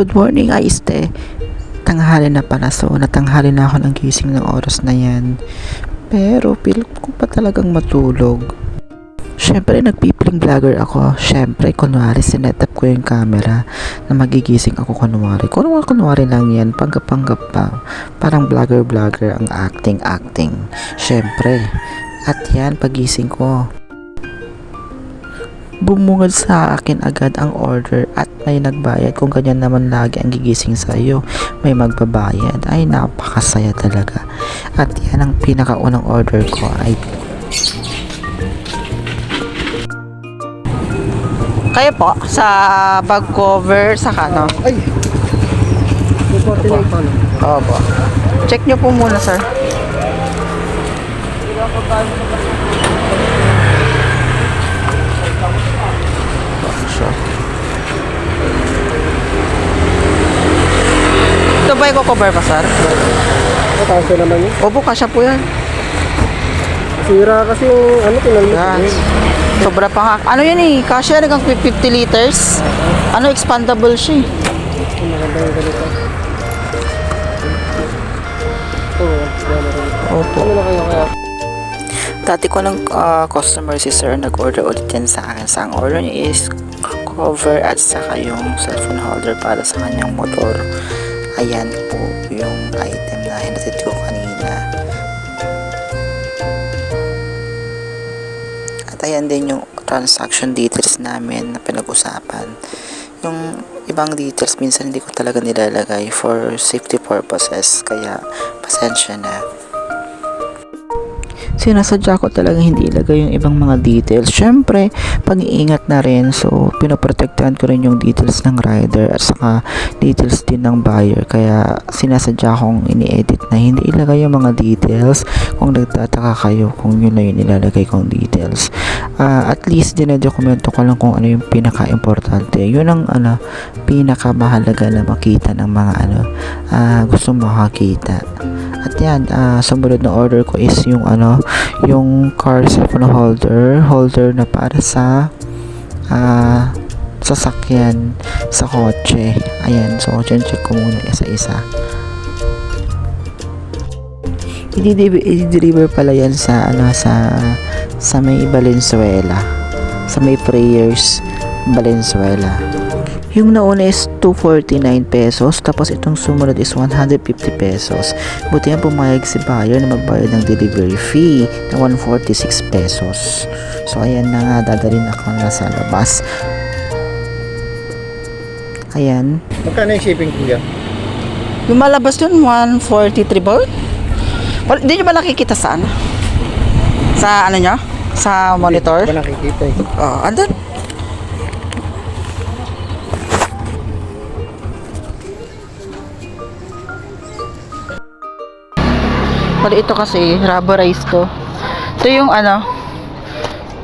Good morning, Aiste. Tanghali na pala, so natanghali na ako ng gising ng oras na yan. Pero feel ko pa talagang matulog. Syempre, nagpipling vlogger ako. Syempre, kunwari, sinetap ko yung camera na magigising ako kunwari. Kunwari lang yan, panggap-panggap pa. Parang vlogger ang acting. Syempre. At yan, pagising ko, bumungad sa akin agad ang order at may nagbayad. Kung ganyan naman lagi ang gigising sa iyo, may magbabayad. Ay, napakasaya talaga. At yan ang pinakaunang order ko ay kayo po sa bag cover sa kano. Ay! May 49 pa no? Opo. Check nyo po muna, sir. Ito ba yung cover pa, sir? Kasya naman yun. Opo, kasya po yan. Sira kasi yung ano, tinalik. Yan. Sobra pa nga. Ano yan eh? Kasya hanggang 50 liters. Ano, expandable siya eh. Maganda yung ganito. Oo, Opo. ano na kayo kaya? Dati ko ng customer si sir nag-order ulit yan sa akin. Sa ang order niya is cover at saka yung cellphone holder para sa kanyang motor. Ayan po yung item na hinatid ko kanina. At ayan din yung transaction details namin na pinag-usapan. Yung ibang details minsan hindi ko talaga nilalagay for safety purposes, kaya pasensya na. Sinasadya ko talaga hindi ilagay yung ibang mga details. Syempre, pag-iingat na rin. So, pinoprotektahan ko rin yung details ng rider at saka details din ng buyer. Kaya, sinasadya kong ini-edit na hindi ilagay yung mga details kung nagtataka kayo kung yun na yung nilalagay kong details. At least, dinadokumento ko lang kung ano yung pinaka-importante. Yun ang pinaka-mahalaga na makita ng mga gusto makakita. At yan, sumunod na order ko is yung yung car cellphone holder na para sa sasakyan sa kotse. Ayan, so check ko muna isa-isa. I-deliver pala yan sa sa may Valenzuela, sa may Prayers Valenzuela. Yung nauna is 249 pesos, tapos itong sumunod is 150 pesos. Buti yan pumayag si buyer na magbayad ng delivery fee na 146 pesos. So ayan na nga, dadalhin ako na sa labas. Ayan. Magkano yung shipping kuya? Yung malabas dun, 143 ba? Hindi nyo ba nakikita sa Sa nyo? Sa monitor? Hindi ko nakikita eh. Andun. Pala ito kasi, rubberized to. Ito yung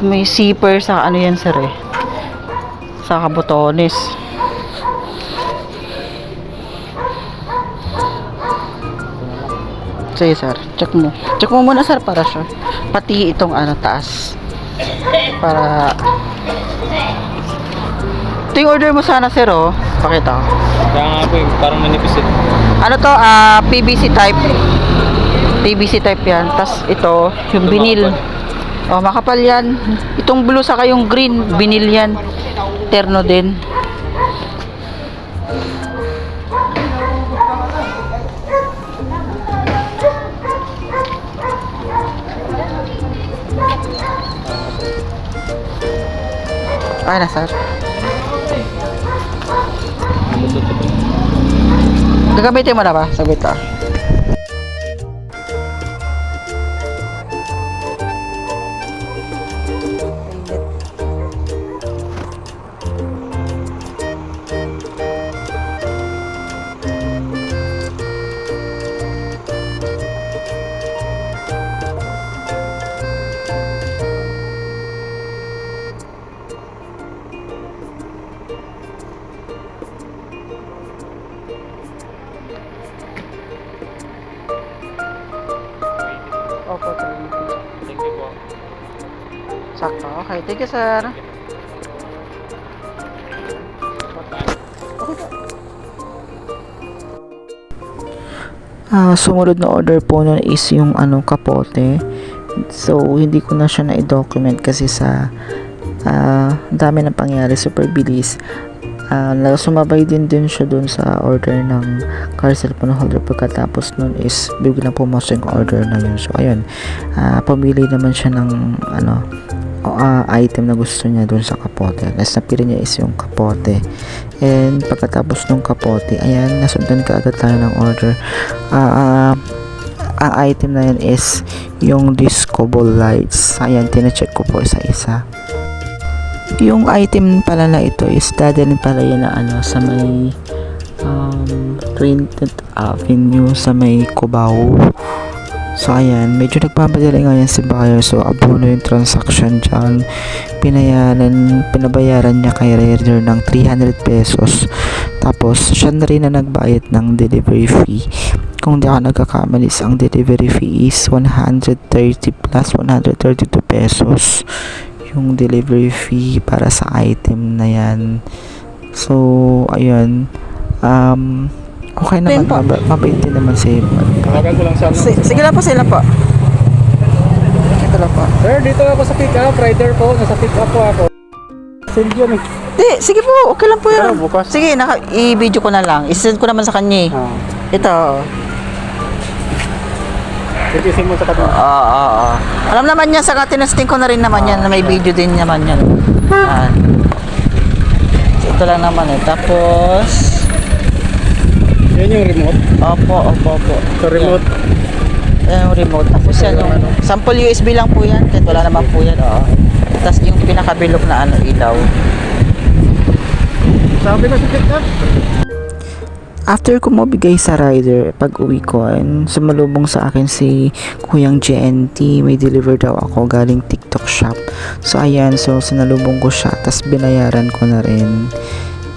may zipper sa yan sir eh. Sa kabotones. Sige sir, check mo. Check mo muna sir para sure. Pati itong taas. Para... Ito yung order mo sana sir oh. Pakita ko. Kaya nga po parang manipis eh. Ano to? PVC type. PVC type yan. Tapos ito, yung vinyl. Makapal yan. Itong blue saka yung green, vinyl yan. Terno din. Ay na sir. Gagamitin mo na ba? Sabi ka. Opo, thank you po. Sakto. Okay, thank you, sir. Okay po. Sumunod na order po nun is yung kapote. So hindi ko na siya na-document kasi sa dami ng pangyari, super bilis. Sumabay din siya dun sa order ng car cellphone holder. Pagkatapos nun is biglang pumasok yung order na yun. So ayun, pamili naman siya ng item na gusto niya dun sa kapote. Last napili niya is yung kapote. And pagkatapos nung kapote, ayan, nasundan ka agad tayo ng order. Ang item na yan is yung disco ball lights. Ayan, tinecheck ko po isa-isa. Yung item pala na ito is dadalhin pala yan na sa may 20th Avenue sa may Cubao. So ayan, medyo nagpapadali ngayon si buyer, so abono yung transaction dyan. Pinabayaran niya kay rider ng 300 pesos. Tapos siya na rin na nagbayad ng delivery fee. Kung di ako nagkakamali, ang delivery fee is 130 plus 132 pesos yung delivery fee para sa item na yan. So ayun, okay naman, mabait din naman si Tawagan ko lang sana. Sige lang po sila po. Ito lang po. Sir, dito ako sa pick up. Rider po. Nasa pick up po ako. Send yun eh. Sige po, okay lang po yan. Pero bukas. Sige, i-video ko na lang. I-send ko naman sa kanya. Ito. Titisin mo sa kanila. Alam naman niya, saka tinasting ko na rin naman yan, na may video din naman yan. Ito lang naman eh. Tapos, Yan yung remote. opo. Sa remote. Yan yung remote. Tapos yan yung, sample USB lang po yan, kahit wala naman po yan. Tapos yung pinakabilog na ilaw. Sabi ko sa pick up. After ko mabigay sa rider, pag uwi ko, sumalubong sa akin si Kuyang GNT. May deliver daw ako galing TikTok shop. So ayan, so sinalubong ko siya, tas binayaran ko na rin.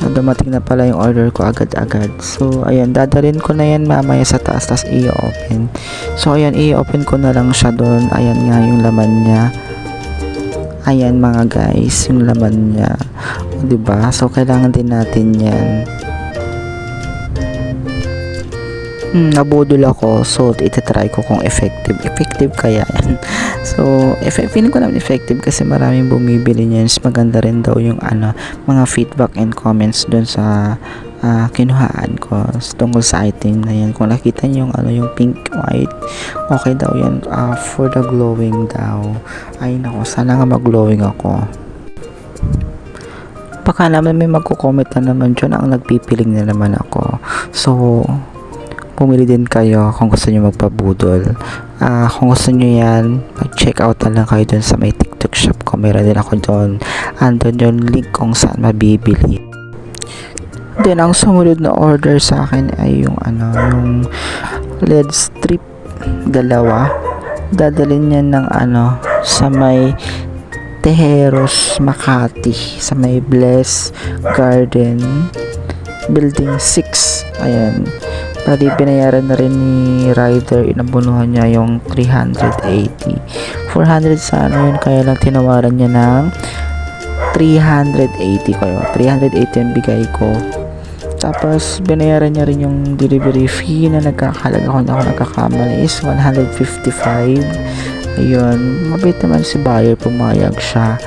Dumating na pala yung order ko agad-agad. So ayan, dadalhin ko na yan mamaya sa taas, tas i-open. So ayan, i-open ko na lang siya doon. Ayan nga yung laman niya. Ayan mga guys, yung laman niya. O, diba? So kailangan din natin yan. Nabudol ako, so itatry ko kung effective kaya yan. So feeling ko naman effective kasi maraming bumibili niyan. Maganda rin daw yung mga feedback and comments dun sa kinuhaan ko tungkol sa item na yan. Kung nakita niyo yung pink white, okay daw yan for the glowing daw. Ay nako, sana nga mag-glowing ako. Baka naman may magko-comment na naman dyan ang nagpipiling na naman ako. So pumili din kayo kung gusto nyo magpabudol. Kung gusto nyo yan, mag-check out na lang kayo dun sa may TikTok shop ko. Meron din ako dun. Andun yung link kung saan mabibili. Then ang sumunod na order sa akin ay yung yung LED strip, dalawa. Dadalhin yan ng sa may Tejeros, Makati, sa may Bless Garden Building 6. Ayan. Bali, binayaran na rin ni rider, inabunuhan niya yung 380. 400 sana yun, kaya lang tinawaran niya ng 380 ko yun. 380 yung bigay ko. Tapos, binayaran niya rin yung delivery fee na nagkakalaga, kung ako nagkakamali is 155. Ayun, mabait naman si buyer, pumayag siya.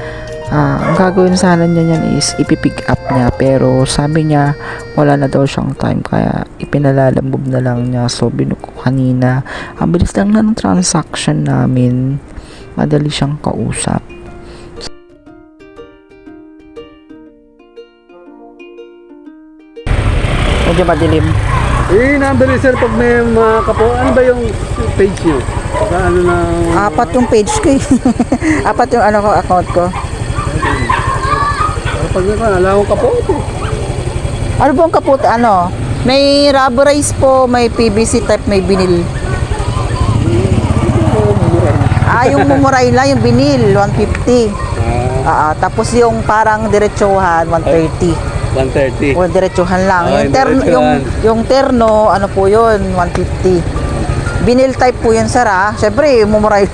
Ang gagawin sana niya yan is ipipick up niya, pero sabi niya wala na daw siyang time, kaya ipinalalambog na lang niya. So binuk ko kanina, ang bilis lang na ng transaction namin, madali siyang kausap. Medyo madilim. Number sir, pag may mga kapo, ano ba yung page nyo? Apat yung page ko eh. Apat yung account ko. Pag alam ko kapo ito. Ano po ang kaput? May rubberize po, may PVC type, may vinil. Yung mumuray lang, yung vinil, 150. Tapos yung parang diretsuhan, 130. 130. O diretsuhan lang. Ah, Yung terno, yung terno, ano po yun, 150. Vinyl type po yun, sir, ha? Siyempre, mumuray.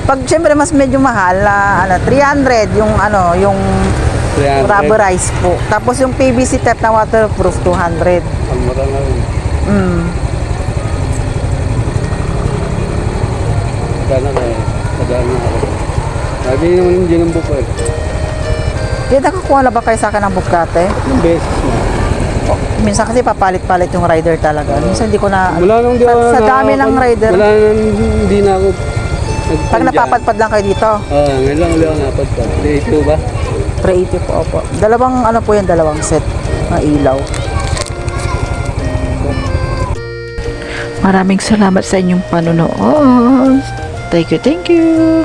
Pag siyempre mas medyo mahal na 300 yung yung 300. rubberized po. Tapos yung PVC type na waterproof 200. Ang mura na rin. Sana kaya, padaan na ako. Sabi naman yung ginambok ko eh. Nakakuha na ba kayo sa akin ng bukate? Yung beses na. Minsan kasi papalit-palit yung rider talaga. Minsan hindi ko na... Wala nang di ako sa dami ng rider. Wala nang hindi na ako. Pag napapadpad lang kayo dito, Ngayon lang ulit ako napadpad. Dito ba? 380 po, opo. Dalawang ano po yan, dalawang set na ilaw. Maraming salamat sa inyong panonood. Thank you, thank you.